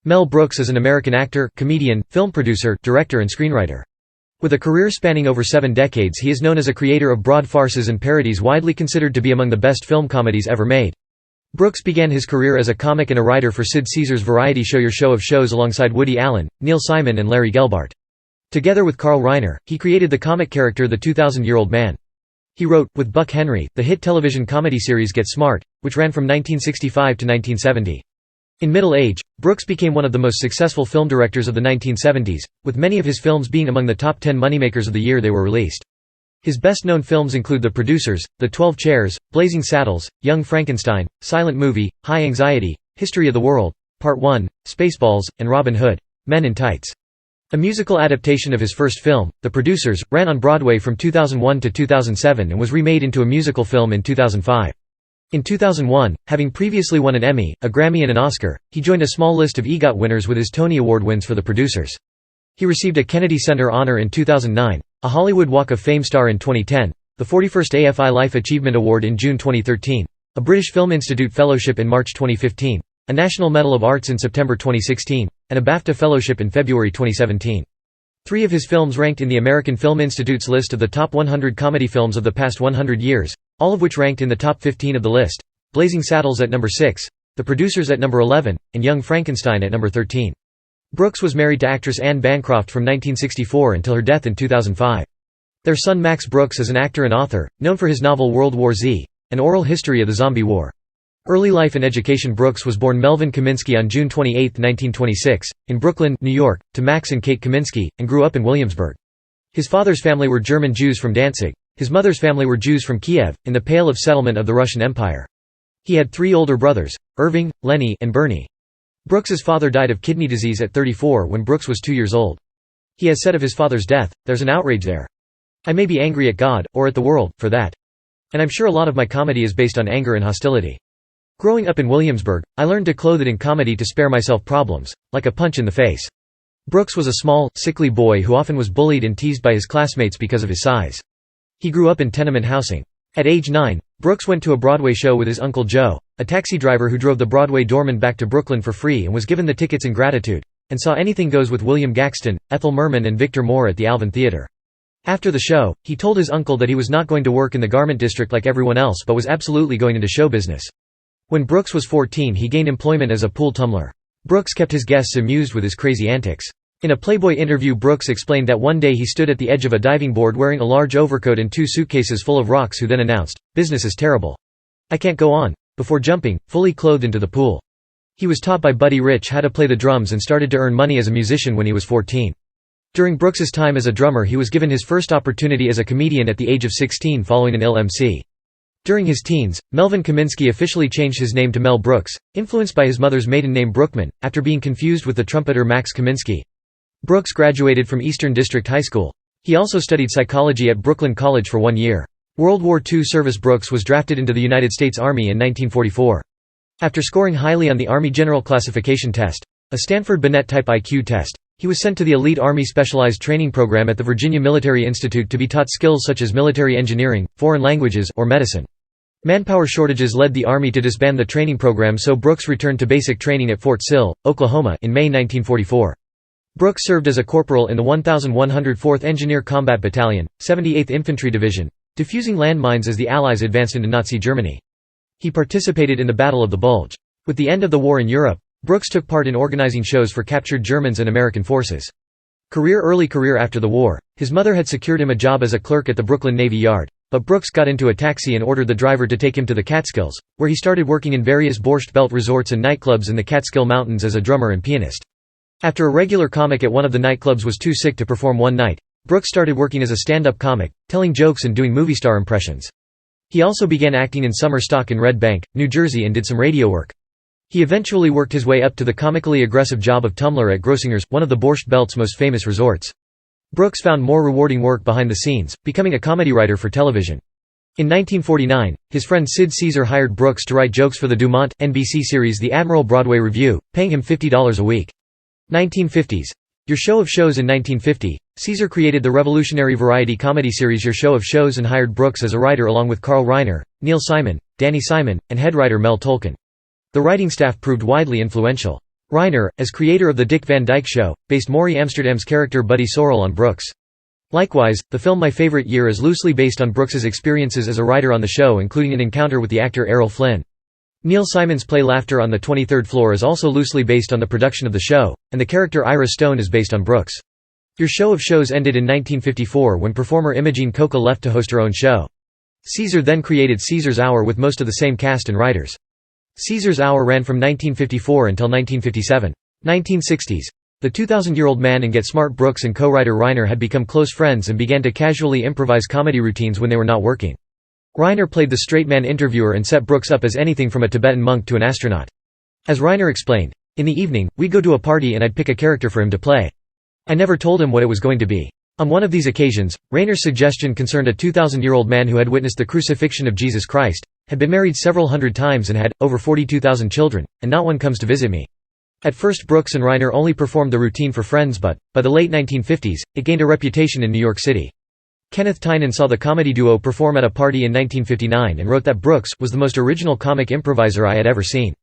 Mel Brooks is an American actor, comedian, film producer, director and screenwriter. With a career spanning over 7 decades, he is known as a creator of broad farces and parodies widely considered to be among the best film comedies ever made. Brooks began his career as a comic and a writer for Sid Caesar's variety show Your Show of Shows alongside Woody Allen, Neil Simon and Larry Gelbart. Together with Carl Reiner, he created the comic character The 2000-Year-Old Man. He wrote, with Buck Henry, the hit television comedy series Get Smart, which ran from 1965 to 1970. In middle age, Brooks became one of the most successful film directors of the 1970s, with many of his films being among the top 10 moneymakers of the year they were released. His best-known films include The Producers, The 12 Chairs, Blazing Saddles, Young Frankenstein, Silent Movie, High Anxiety, History of the World, Part 1, Spaceballs, and Robin Hood, Men in Tights. A musical adaptation of his first film, The Producers, ran on Broadway from 2001 to 2007 and was remade into a musical film in 2005. In 2001, having previously won an Emmy, a Grammy and an Oscar, he joined a small list of EGOT winners with his Tony Award wins for The Producers. He received a Kennedy Center honor in 2009, a Hollywood Walk of Fame star in 2010, the 41st AFI Life Achievement Award in June 2013, a British Film Institute Fellowship in March 2015, a National Medal of Arts in September 2016, and a BAFTA Fellowship in February 2017. 3 of his films ranked in the American Film Institute's list of the top 100 comedy films of the past 100 years, all of which ranked in the top 15 of the list: Blazing Saddles at number 6, The Producers at number 11, and Young Frankenstein at number 13. Brooks was married to actress Anne Bancroft from 1964 until her death in 2005. Their son Max Brooks is an actor and author, known for his novel World War Z, an oral history of the zombie war. Early life and education. Brooks was born Melvin Kaminsky on June 28, 1926, in Brooklyn, New York, to Max and Kate Kaminsky, and grew up in Williamsburg. His father's family were German Jews from Danzig. His mother's family were Jews from Kiev, in the Pale of Settlement of the Russian Empire. He had 3 older brothers, Irving, Lenny, and Bernie. Brooks's father died of kidney disease at 34 when Brooks was 2 years old. He has said of his father's death, "There's an outrage there. I may be angry at God, or at the world, for that. And I'm sure a lot of my comedy is based on anger and hostility. Growing up in Williamsburg, I learned to clothe it in comedy to spare myself problems, like a punch in the face." Brooks was a small, sickly boy who often was bullied and teased by his classmates because of his size. He grew up in tenement housing. At age 9, Brooks went to a Broadway show with his Uncle Joe, a taxi driver who drove the Broadway doorman back to Brooklyn for free and was given the tickets in gratitude, and saw Anything Goes with William Gaxton, Ethel Merman and Victor Moore at the Alvin Theatre. After the show, he told his uncle that he was not going to work in the garment district like everyone else but was absolutely going into show business. When Brooks was 14, he gained employment as a pool tumbler. Brooks kept his guests amused with his crazy antics. In a Playboy interview, Brooks explained that one day he stood at the edge of a diving board wearing a large overcoat and 2 suitcases full of rocks, who then announced, "Business is terrible. I can't go on," before jumping, fully clothed, into the pool. He was taught by Buddy Rich how to play the drums and started to earn money as a musician when he was 14. During Brooks's time as a drummer, he was given his first opportunity as a comedian at the age of 16 following an ill MC. During his teens, Melvin Kaminsky officially changed his name to Mel Brooks, influenced by his mother's maiden name Brookman, after being confused with the trumpeter Max Kaminsky. Brooks graduated from Eastern District High School. He also studied psychology at Brooklyn College for 1 year. World War II service. Brooks was drafted into the United States Army in 1944. After scoring highly on the Army General Classification Test, a Stanford-Binet-type IQ test, he was sent to the elite Army Specialized Training Program at the Virginia Military Institute to be taught skills such as military engineering, foreign languages, or medicine. Manpower shortages led the Army to disband the training program, so Brooks returned to basic training at Fort Sill, Oklahoma, in May 1944. Brooks served as a corporal in the 1104th Engineer Combat Battalion, 78th Infantry Division, defusing landmines as the Allies advanced into Nazi Germany. He participated in the Battle of the Bulge. With the end of the war in Europe, Brooks took part in organizing shows for captured Germans and American forces. Early career. After the war, his mother had secured him a job as a clerk at the Brooklyn Navy Yard, but Brooks got into a taxi and ordered the driver to take him to the Catskills, where he started working in various Borscht Belt resorts and nightclubs in the Catskill Mountains as a drummer and pianist. After a regular comic at one of the nightclubs was too sick to perform one night, Brooks started working as a stand-up comic, telling jokes and doing movie star impressions. He also began acting in summer stock in Red Bank, New Jersey, and did some radio work. He eventually worked his way up to the comically aggressive job of tumbler at Grossinger's, one of the Borscht Belt's most famous resorts. Brooks found more rewarding work behind the scenes, becoming a comedy writer for television. In 1949, his friend Sid Caesar hired Brooks to write jokes for the Dumont, NBC series The Admiral Broadway Review, paying him $50 a week. 1950s. Your Show of Shows. In 1950, Caesar created the revolutionary variety comedy series Your Show of Shows and hired Brooks as a writer along with Carl Reiner, Neil Simon, Danny Simon, and head writer Mel Tolkien. The writing staff proved widely influential. Reiner, as creator of The Dick Van Dyke Show, based Maury Amsterdam's character Buddy Sorrell on Brooks. Likewise, the film My Favorite Year is loosely based on Brooks's experiences as a writer on the show, including an encounter with the actor Errol Flynn. Neil Simon's play Laughter on the 23rd Floor is also loosely based on the production of the show, and the character Ira Stone is based on Brooks. Your Show of Shows ended in 1954 when performer Imogene Coca left to host her own show. Caesar then created Caesar's Hour with most of the same cast and writers. Caesar's Hour ran from 1954 until 1957. 1960s. The 2,000-year-old man and Get Smart Brooks and co-writer Reiner had become close friends and began to casually improvise comedy routines when they were not working. Reiner played the straight man interviewer and set Brooks up as anything from a Tibetan monk to an astronaut. As Reiner explained, "In the evening, we'd go to a party and I'd pick a character for him to play. I never told him what it was going to be." On one of these occasions, Reiner's suggestion concerned a 2,000-year-old man who had witnessed the crucifixion of Jesus Christ, had been married several hundred times and had, over 42,000 children, and not one comes to visit me. At first Brooks and Reiner only performed the routine for friends, but, by the late 1950s, it gained a reputation in New York City. Kenneth Tynan saw the comedy duo perform at a party in 1959 and wrote that Brooks was the most original comic improviser I had ever seen.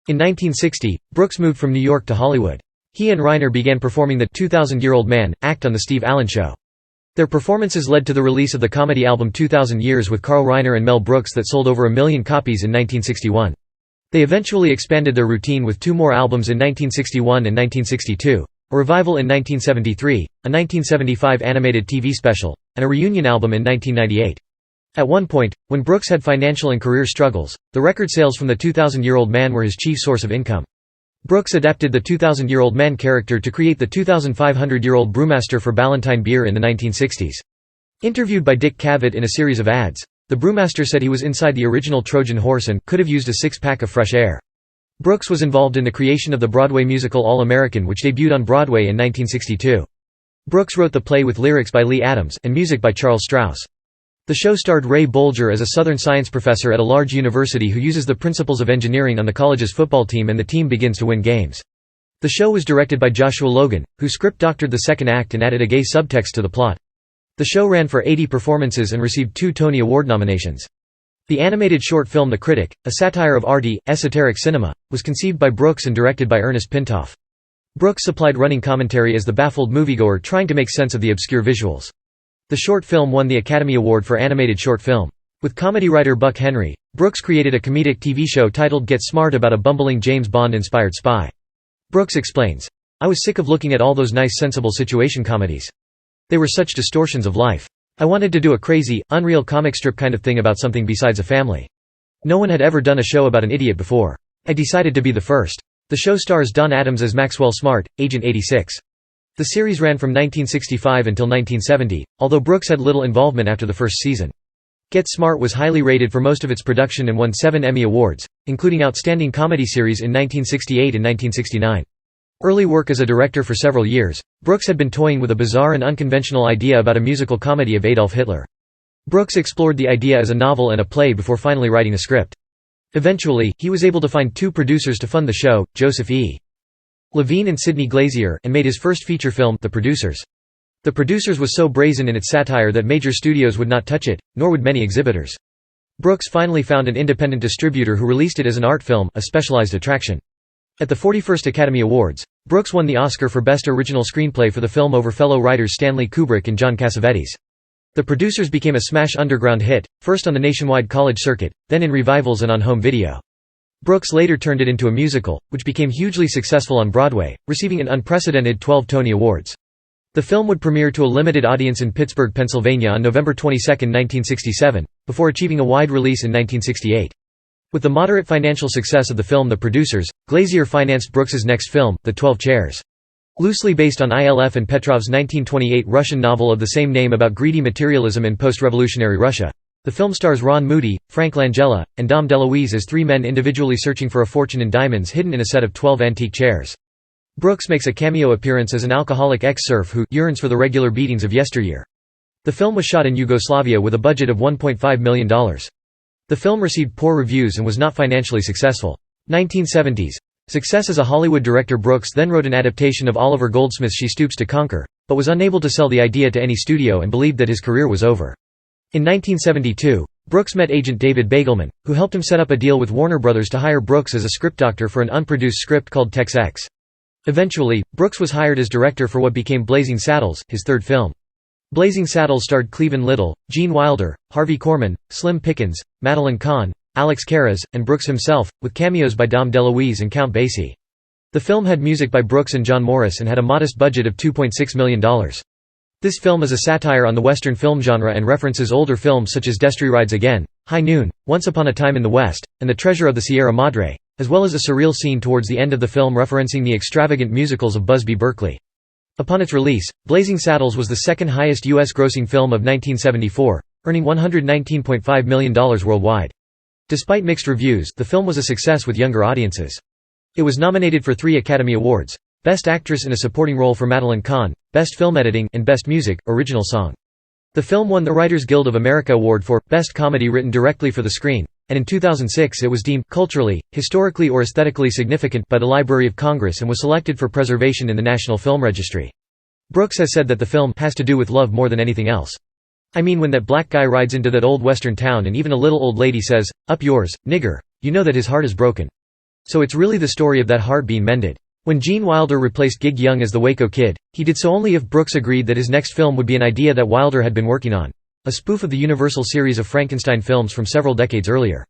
In 1960, Brooks moved from New York to Hollywood. He and Reiner began performing the 2,000-Year-Old Man act on The Steve Allen Show. Their performances led to the release of the comedy album 2,000 Years with Carl Reiner and Mel Brooks that sold over 1 million copies in 1961. They eventually expanded their routine with 2 more albums in 1961 and 1962, a revival in 1973, a 1975 animated TV special, and a reunion album in 1998. At one point, when Brooks had financial and career struggles, the record sales from the 2,000-Year-Old Man were his chief source of income. Brooks adapted the 2,000-Year-Old Man character to create the 2,500-year-old brewmaster for Ballantine beer in the 1960s. Interviewed by Dick Cavett in a series of ads, the brewmaster said he was inside the original Trojan horse and could have used a 6-pack of fresh air. Brooks was involved in the creation of the Broadway musical All-American, which debuted on Broadway in 1962. Brooks wrote the play with lyrics by Lee Adams and music by Charles Strauss. The show starred Ray Bolger as a Southern science professor at a large university who uses the principles of engineering on the college's football team, and the team begins to win games. The show was directed by Joshua Logan, who script doctored the second act and added a gay subtext to the plot. The show ran for 80 performances and received 2 Tony Award nominations. The animated short film The Critic, a satire of arty, esoteric cinema, was conceived by Brooks and directed by Ernest Pintoff. Brooks supplied running commentary as the baffled moviegoer trying to make sense of the obscure visuals. The short film won the Academy Award for Animated Short Film. With comedy writer Buck Henry, Brooks created a comedic TV show titled Get Smart about a bumbling James Bond-inspired spy. Brooks explains, "I was sick of looking at all those nice sensible situation comedies. They were such distortions of life. I wanted to do a crazy, unreal comic strip kind of thing about something besides a family. No one had ever done a show about an idiot before. I decided to be the first." The show stars Don Adams as Maxwell Smart, Agent 86. The series ran from 1965 until 1970, although Brooks had little involvement after the first season. Get Smart was highly rated for most of its production and won 7 Emmy Awards, including Outstanding Comedy Series in 1968 and 1969. Early work as a director for several years, Brooks had been toying with a bizarre and unconventional idea about a musical comedy of Adolf Hitler. Brooks explored the idea as a novel and a play before finally writing a script. Eventually, he was able to find 2 producers to fund the show, Joseph E. Levine and Sidney Glazier, and made his first feature film, The Producers. The Producers was so brazen in its satire that major studios would not touch it, nor would many exhibitors. Brooks finally found an independent distributor who released it as an art film, a specialized attraction. At the 41st Academy Awards, Brooks won the Oscar for Best Original Screenplay for the film over fellow writers Stanley Kubrick and John Cassavetes. The Producers became a smash underground hit, first on the nationwide college circuit, then in revivals and on home video. Brooks later turned it into a musical, which became hugely successful on Broadway, receiving an unprecedented 12 Tony Awards. The film would premiere to a limited audience in Pittsburgh, Pennsylvania on November 22, 1967, before achieving a wide release in 1968. With the moderate financial success of the film The Producers, Glazier financed Brooks's next film, The 12 Chairs. Loosely based on I.L.F. and Petrov's 1928 Russian novel of the same name about greedy materialism in post-revolutionary Russia. The film stars Ron Moody, Frank Langella, and Dom DeLuise as 3 men individually searching for a fortune in diamonds hidden in a set of 12 antique chairs. Brooks makes a cameo appearance as an alcoholic ex-serf who yearns for the regular beatings of yesteryear. The film was shot in Yugoslavia with a budget of $1.5 million. The film received poor reviews and was not financially successful. 1970s. Success as a Hollywood director. Brooks then wrote an adaptation of Oliver Goldsmith's She Stoops to Conquer, but was unable to sell the idea to any studio and believed that his career was over. In 1972, Brooks met agent David Begelman, who helped him set up a deal with Warner Brothers to hire Brooks as a script doctor for an unproduced script called Tex X. Eventually, Brooks was hired as director for what became Blazing Saddles, his third film. Blazing Saddles starred Cleavon Little, Gene Wilder, Harvey Korman, Slim Pickens, Madeline Kahn, Alex Karras, and Brooks himself, with cameos by Dom DeLuise and Count Basie. The film had music by Brooks and John Morris and had a modest budget of $2.6 million. This film is a satire on the Western film genre and references older films such as Destry Rides Again, High Noon, Once Upon a Time in the West, and The Treasure of the Sierra Madre, as well as a surreal scene towards the end of the film referencing the extravagant musicals of Busby Berkeley. Upon its release, Blazing Saddles was the second highest U.S. grossing film of 1974, earning $119.5 million worldwide. Despite mixed reviews, the film was a success with younger audiences. It was nominated for 3 Academy Awards: Best Actress in a Supporting Role for Madeline Kahn, Best Film Editing, and Best Music, Original Song. The film won the Writers Guild of America Award for Best Comedy Written Directly for the Screen, and in 2006 it was deemed culturally, historically or aesthetically significant by the Library of Congress and was selected for preservation in the National Film Registry. Brooks has said that the film has to do with love more than anything else. I mean, when that black guy rides into that old western town and even a little old lady says, "Up yours, nigger," you know that his heart is broken. So it's really the story of that heart being mended. When Gene Wilder replaced Gig Young as the Waco Kid, he did so only if Brooks agreed that his next film would be an idea that Wilder had been working on, a spoof of the Universal series of Frankenstein films from several decades earlier.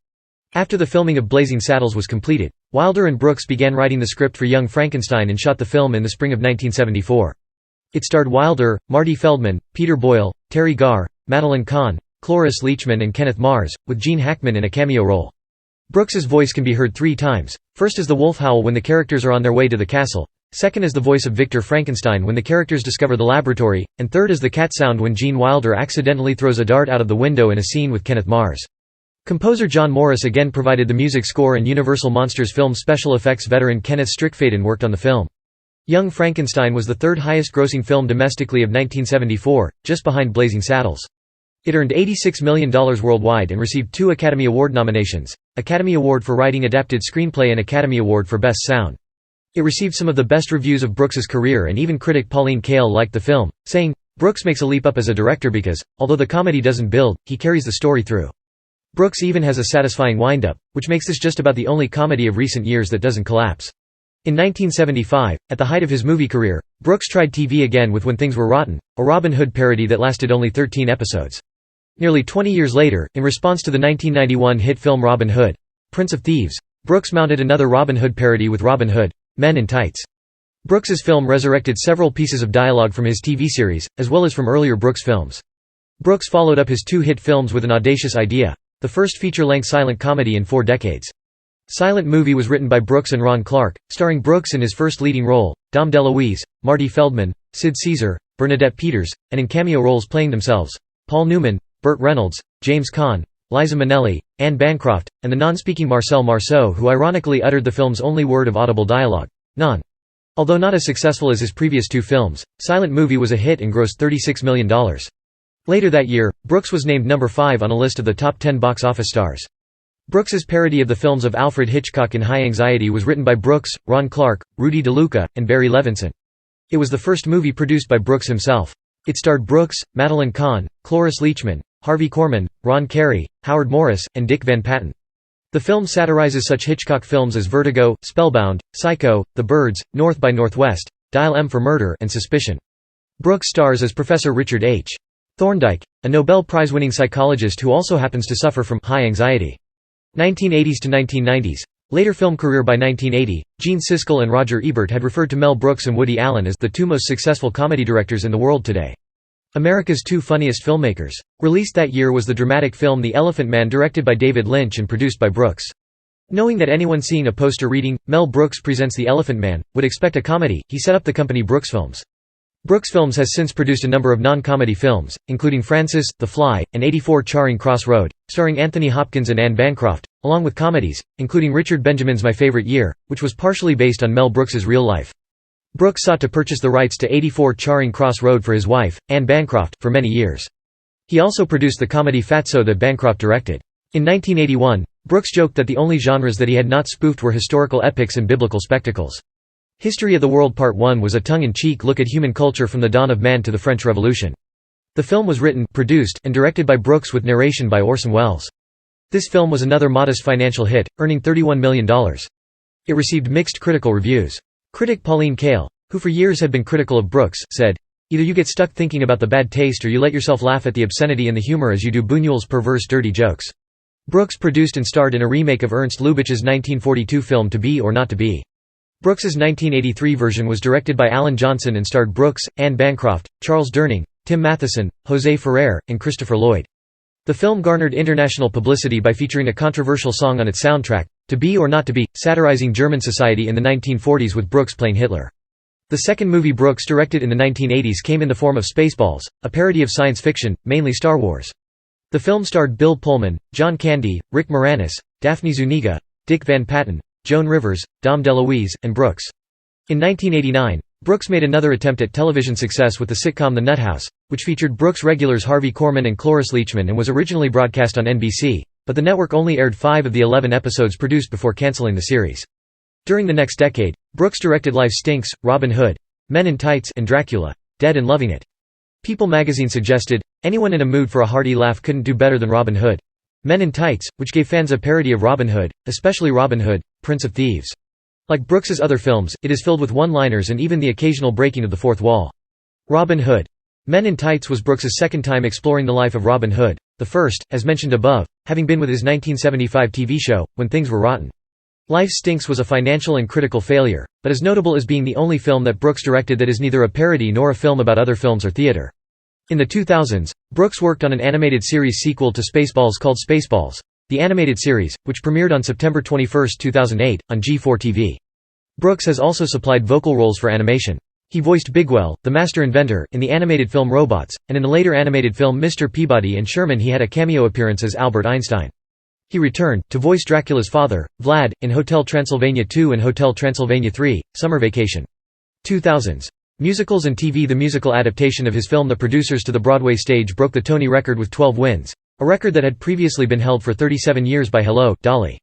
After the filming of Blazing Saddles was completed, Wilder and Brooks began writing the script for Young Frankenstein and shot the film in the spring of 1974. It starred Wilder, Marty Feldman, Peter Boyle, Terry Garr, Madeline Kahn, Cloris Leachman and Kenneth Mars, with Gene Hackman in a cameo role. Brooks's voice can be heard 3 times, first as the wolf howl when the characters are on their way to the castle, second as the voice of Victor Frankenstein when the characters discover the laboratory, and third as the cat sound when Gene Wilder accidentally throws a dart out of the window in a scene with Kenneth Mars. Composer John Morris again provided the music score, and Universal Monsters film special effects veteran Kenneth Strickfaden worked on the film. Young Frankenstein was the third highest grossing film domestically of 1974, just behind Blazing Saddles. It earned $86 million worldwide and received 2 Academy Award nominations, Academy Award for Writing Adapted Screenplay and Academy Award for Best Sound. It received some of the best reviews of Brooks's career, and even critic Pauline Kael liked the film, saying, "Brooks makes a leap up as a director because, although the comedy doesn't build, he carries the story through." Brooks even has a satisfying wind-up, which makes this just about the only comedy of recent years that doesn't collapse. In 1975, at the height of his movie career, Brooks tried TV again with When Things Were Rotten, a Robin Hood parody that lasted only 13 episodes. Nearly 20 years later, in response to the 1991 hit film Robin Hood, Prince of Thieves, Brooks mounted another Robin Hood parody with Robin Hood, Men in Tights. Brooks's film resurrected several pieces of dialogue from his TV series, as well as from earlier Brooks films. Brooks followed up his 2 hit films with an audacious idea, the first feature-length silent comedy in 4 decades. Silent Movie was written by Brooks and Ron Clark, starring Brooks in his first leading role, Dom DeLuise, Marty Feldman, Sid Caesar, Bernadette Peters, and in cameo roles playing themselves, Paul Newman, Burt Reynolds, James Caan, Liza Minnelli, Anne Bancroft, and the non-speaking Marcel Marceau, who ironically uttered the film's only word of audible dialogue, "Non." Although not as successful as his previous 2 films, Silent Movie was a hit and grossed $36 million. Later that year, Brooks was named number 5 on a list of the top 10 box office stars. Brooks's parody of the films of Alfred Hitchcock in High Anxiety was written by Brooks, Ron Clark, Rudy DeLuca, and Barry Levinson. It was the first movie produced by Brooks himself. It starred Brooks, Madeline Kahn, Cloris Leachman, Harvey Korman, Ron Carey, Howard Morris, and Dick Van Patten. The film satirizes such Hitchcock films as Vertigo, Spellbound, Psycho, The Birds, North by Northwest, Dial M for Murder, and Suspicion. Brooks stars as Professor Richard H. Thorndike, a Nobel Prize-winning psychologist who also happens to suffer from high anxiety. 1980s to 1990s. Later film career. By 1980, Gene Siskel and Roger Ebert had referred to Mel Brooks and Woody Allen as the 2 most successful comedy directors in the world today. America's 2 funniest filmmakers. Released that year was the dramatic film The Elephant Man, directed by David Lynch and produced by Brooks. Knowing that anyone seeing a poster reading, "Mel Brooks presents The Elephant Man," would expect a comedy, he set up the company Brooks Films. Brooks Films has since produced a number of non-comedy films, including Francis, The Fly, and 84 Charing Cross Road, starring Anthony Hopkins and Anne Bancroft, along with comedies, including Richard Benjamin's My Favorite Year, which was partially based on Mel Brooks's real life. Brooks sought to purchase the rights to 84 Charing Cross Road for his wife, Anne Bancroft, for many years. He also produced the comedy Fatso that Bancroft directed. In 1981, Brooks joked that the only genres that he had not spoofed were historical epics and biblical spectacles. History of the World Part 1 was a tongue-in-cheek look at human culture from the dawn of man to the French Revolution. The film was written, produced, and directed by Brooks with narration by Orson Welles. This film was another modest financial hit, earning $31 million. It received mixed critical reviews. Critic Pauline Kael, who for years had been critical of Brooks, said, "Either you get stuck thinking about the bad taste or you let yourself laugh at the obscenity and the humor as you do Buñuel's perverse dirty jokes." Brooks produced and starred in a remake of Ernst Lubitsch's 1942 film To Be or Not to Be. Brooks's 1983 version was directed by Alan Johnson and starred Brooks, Anne Bancroft, Charles Durning, Tim Matheson, José Ferrer, and Christopher Lloyd. The film garnered international publicity by featuring a controversial song on its soundtrack, To Be or Not to Be, satirizing German society in the 1940s with Brooks playing Hitler. The second movie Brooks directed in the 1980s came in the form of Spaceballs, a parody of science fiction, mainly Star Wars. The film starred Bill Pullman, John Candy, Rick Moranis, Daphne Zuniga, Dick Van Patten, Joan Rivers, Dom DeLuise, and Brooks. In 1989, Brooks made another attempt at television success with the sitcom The Nuthouse, which featured Brooks regulars Harvey Korman and Cloris Leachman and was originally broadcast on NBC, but the network only aired 5 of the 11 episodes produced before canceling the series. During the next decade, Brooks directed Life Stinks, Robin Hood, Men in Tights, and Dracula, Dead and Loving It. People magazine suggested, anyone in a mood for a hearty laugh couldn't do better than Robin Hood. Men in Tights, which gave fans a parody of Robin Hood, especially Robin Hood, Prince of Thieves. Like Brooks's other films, it is filled with one-liners and even the occasional breaking of the fourth wall. Robin Hood. Men in Tights was Brooks's second time exploring the life of Robin Hood, the first, as mentioned above, having been with his 1975 TV show, When Things Were Rotten. Life Stinks was a financial and critical failure, but is notable as being the only film that Brooks directed that is neither a parody nor a film about other films or theater. In the 2000s, Brooks worked on an animated series sequel to Spaceballs called Spaceballs, the animated series, which premiered on September 21, 2008, on G4 TV. Brooks has also supplied vocal roles for animation. He voiced Bigwell, the master inventor, in the animated film Robots, and in the later animated film Mr. Peabody and Sherman he had a cameo appearance as Albert Einstein. He returned, to voice Dracula's father, Vlad, in Hotel Transylvania 2 and Hotel Transylvania 3, Summer Vacation. 2000s. Musicals and TV. The musical adaptation of his film The Producers to the Broadway stage broke the Tony record with 12 wins, a record that had previously been held for 37 years by Hello, Dolly!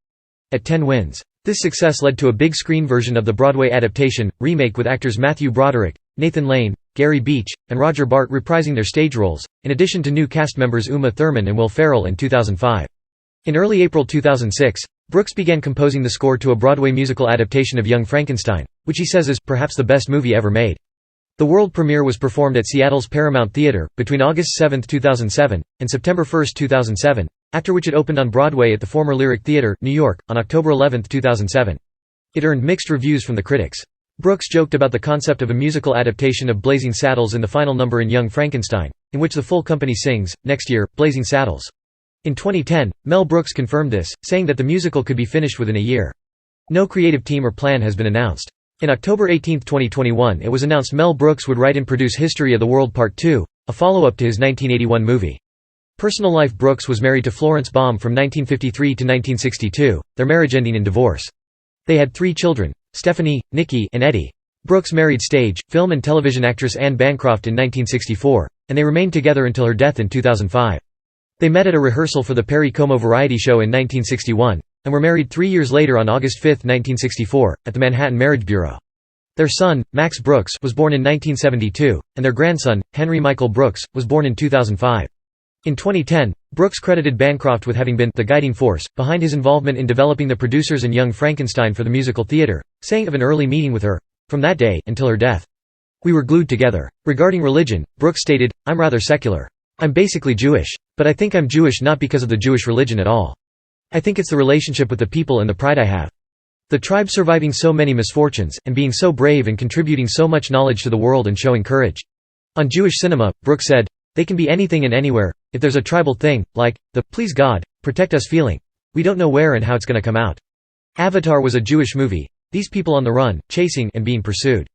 At 10 wins. This success led to a big screen version of the Broadway adaptation, remake with actors Matthew Broderick, Nathan Lane, Gary Beach, and Roger Bart reprising their stage roles, in addition to new cast members Uma Thurman and Will Ferrell in 2005. In early April 2006, Brooks began composing the score to a Broadway musical adaptation of Young Frankenstein, which he says is, perhaps the best movie ever made. The world premiere was performed at Seattle's Paramount Theater, between August 7, 2007, and September 1, 2007, after which it opened on Broadway at the former Lyric Theater, New York, on October 11, 2007. It earned mixed reviews from the critics. Brooks joked about the concept of a musical adaptation of Blazing Saddles in the final number in Young Frankenstein, in which the full company sings, next year, Blazing Saddles. In 2010, Mel Brooks confirmed this, saying that the musical could be finished within a year. No creative team or plan has been announced. In October 18, 2021 it was announced Mel Brooks would write and produce History of the World Part 2, a follow-up to his 1981 movie. Personal life. Brooks was married to Florence Baum from 1953 to 1962, their marriage ending in divorce. They had 3 children, Stephanie, Nikki, and Eddie. Brooks married stage, film and television actress Anne Bancroft in 1964, and they remained together until her death in 2005. They met at a rehearsal for the Perry Como variety show in 1961, and were married 3 years later on August 5, 1964, at the Manhattan Marriage Bureau. Their son, Max Brooks, was born in 1972, and their grandson, Henry Michael Brooks, was born in 2005. In 2010, Brooks credited Bancroft with having been the guiding force behind his involvement in developing The Producers and Young Frankenstein for the musical theater, saying of an early meeting with her, "From that day, until her death, we were glued together." Regarding religion, Brooks stated, "I'm rather secular. I'm basically Jewish. But I think I'm Jewish not because of the Jewish religion at all. I think it's the relationship with the people and the pride I have. The tribe surviving so many misfortunes, and being so brave and contributing so much knowledge to the world and showing courage." On Jewish cinema, Brooks said, "They can be anything and anywhere. If there's a tribal thing, like, the, please God, protect us feeling, we don't know where and how it's gonna come out." Avatar was a Jewish movie. These people on the run, chasing, and being pursued.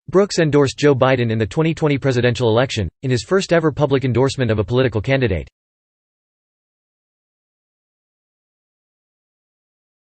Brooks endorsed Joe Biden in the 2020 presidential election, in his first ever public endorsement of a political candidate.